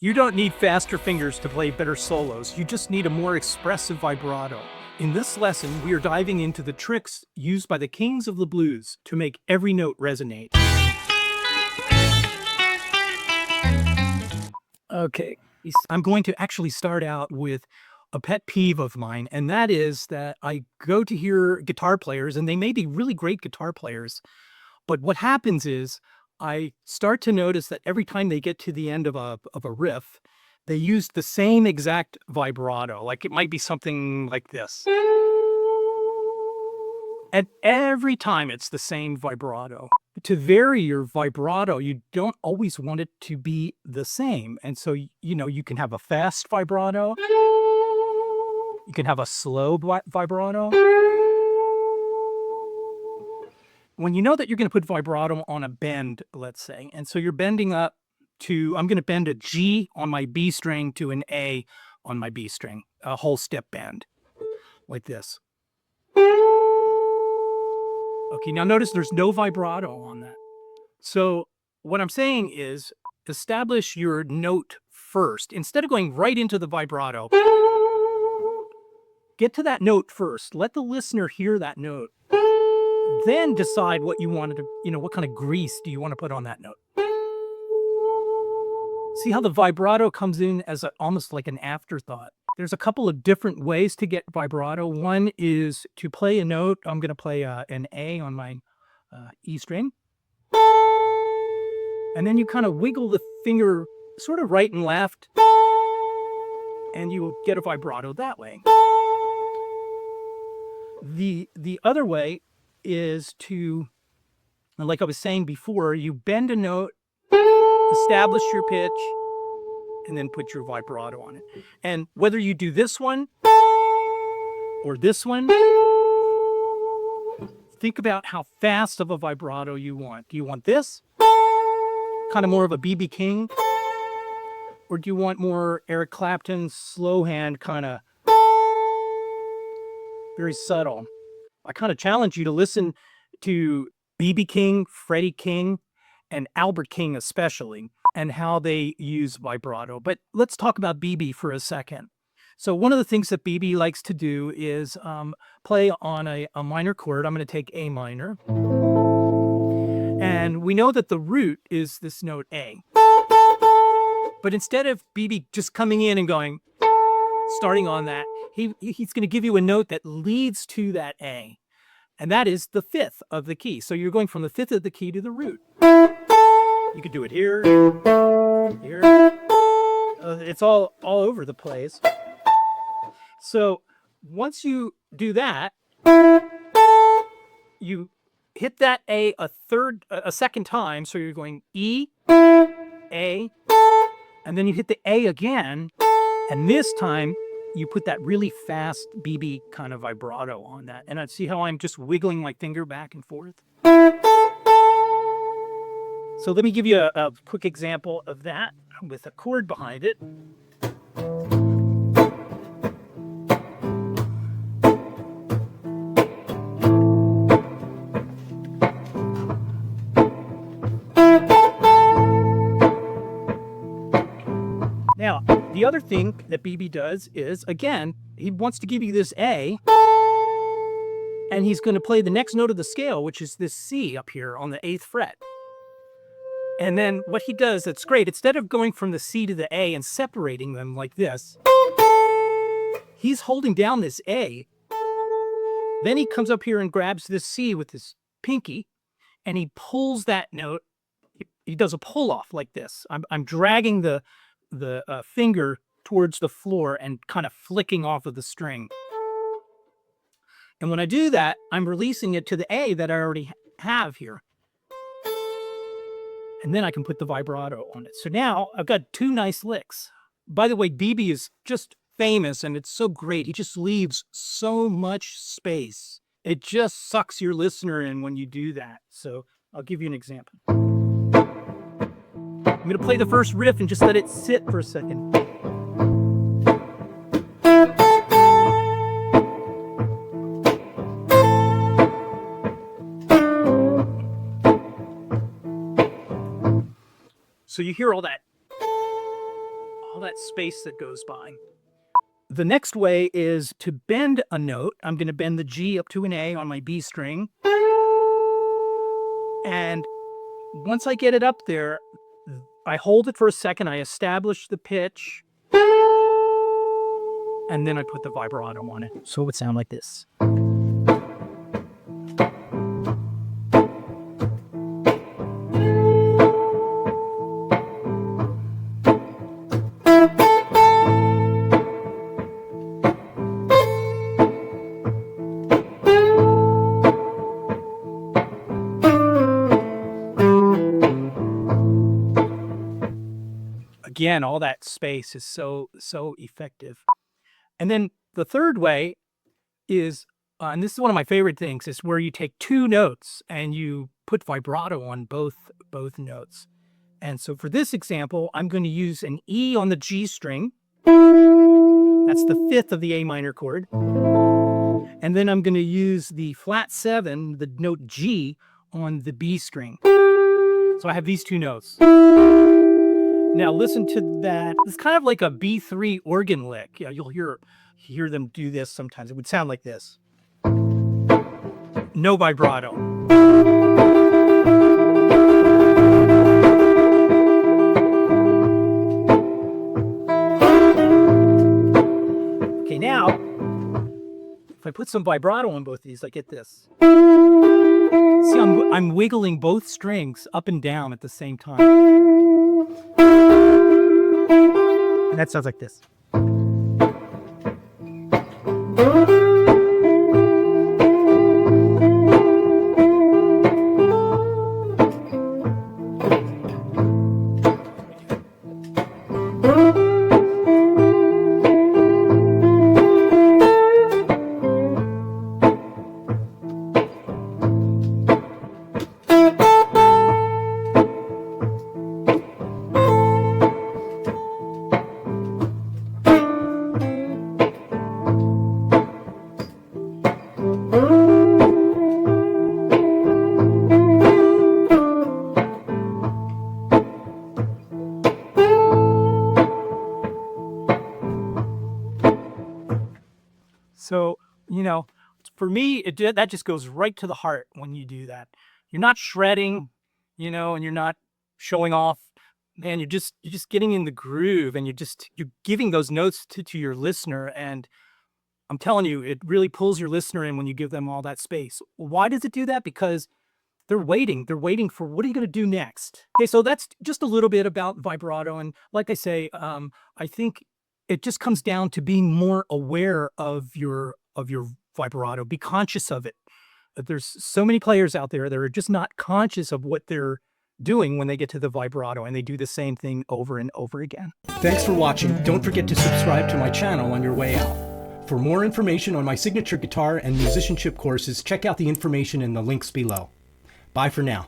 You don't need faster fingers to play better solos, you just need a more expressive vibrato. In this lesson, we are diving into the tricks used by the kings of the blues to make every note resonate. Okay, I'm going to actually start out with a pet peeve of mine, and that is that I go to hear guitar players, and they may be really great guitar players, but what happens is I start to notice that every time they get to the end of a riff, they use the same exact vibrato. Like it might be something like this. And every time it's the same vibrato. To vary your vibrato, you don't always want it to be the same. And so, you can have a fast vibrato. You can have a slow vibrato. When you know that you're going to put vibrato on a bend, let's say, and so you're bending up to, I'm going to bend a G on my B string to an A on my B string, a whole step bend, like this. Okay, now notice there's no vibrato on that. So what I'm saying is establish your note first. Instead of going right into the vibrato, get to that note first. Let the listener hear that note. Then decide what you wanted to, what kind of grease do you want to put on that note. See how the vibrato comes in as almost like an afterthought. There's a couple of different ways to get vibrato. One is to play a note. I'm going to play an A on my E string. And then you kind of wiggle the finger sort of right and left, and you will get a vibrato that way. The other way is to, like I was saying before, you bend a note, establish your pitch, and then put your vibrato on it. And whether you do this one or this one, think about how fast of a vibrato you want. Do you want this? Kind of more of a B.B. King? Or do you want more Eric Clapton, slow hand, kind of very subtle? I kind of challenge you to listen to B.B. King, Freddie King, and Albert King especially, and how they use vibrato. But let's talk about B.B. for a second. So one of the things that B.B. likes to do is play on a minor chord. I'm going to take A minor. And we know that the root is this note A. But instead of B.B. just coming in and starting on that, he's going to give you a note that leads to that A. And that is the fifth of the key. So you're going from the fifth of the key to the root. You could do it here, here. It's all over the place. So once you do that, you hit that A a second time. So you're going E, A, and then you hit the A again. And this time you put that really fast BB kind of vibrato on that. And I see how I'm just wiggling my finger back and forth. So let me give you a quick example of that with a chord behind it. Now, the other thing that BB does is, again, he wants to give you this A, and he's going to play the next note of the scale, which is this C up here on the 8th fret. And then what he does that's great, instead of going from the C to the A and separating them like this, he's holding down this A. Then he comes up here and grabs this C with his pinky, and he pulls that note. He does a pull off like this. I'm dragging the finger towards the floor and kind of flicking off of the string. And when I do that, I'm releasing it to the A that I already have here. And then I can put the vibrato on it. So now I've got two nice licks. By the way, BB is just famous and it's so great. He just leaves so much space. It just sucks your listener in when you do that. So I'll give you an example. I'm going to play the first riff and just let it sit for a second. So you hear all that that space that goes by. The next way is to bend a note. I'm going to bend the G up to an A on my B string. And once I get it up there, I hold it for a second, I establish the pitch, and then I put the vibrato on it. So it would sound like this. Again, all that space is so effective. And then the third way is, and this is one of my favorite things, is where you take two notes and you put vibrato on both notes. And so for this example, I'm going to use an E on the G string. That's the fifth of the A minor chord. And then I'm going to use the flat 7, the note G, on the B string. So I have these two notes. Now listen to that. It's kind of like a B3 organ lick. Yeah, you'll hear them do this sometimes. It would sound like this. No vibrato. Okay, now if I put some vibrato on both of these, I get this. See, I'm wiggling both strings up and down at the same time. And that sounds like this. So, for me, that just goes right to the heart when you do that. You're not shredding, and you're not showing off. Man, you're just getting in the groove, and you're giving those notes to your listener. And I'm telling you, it really pulls your listener in when you give them all that space. Why does it do that? Because they're waiting. They're waiting for, what are you going to do next? Okay, so that's just a little bit about vibrato. And like I say, I think it just comes down to being more aware of your vibrato. Be conscious of it. There's so many players out there that are just not conscious of what they're doing when they get to the vibrato, and they do the same thing over and over again. Thanks for watching. Don't forget to subscribe to my channel on your way out. For more information on my signature guitar and musicianship courses, check out the information in the links below. Bye for now.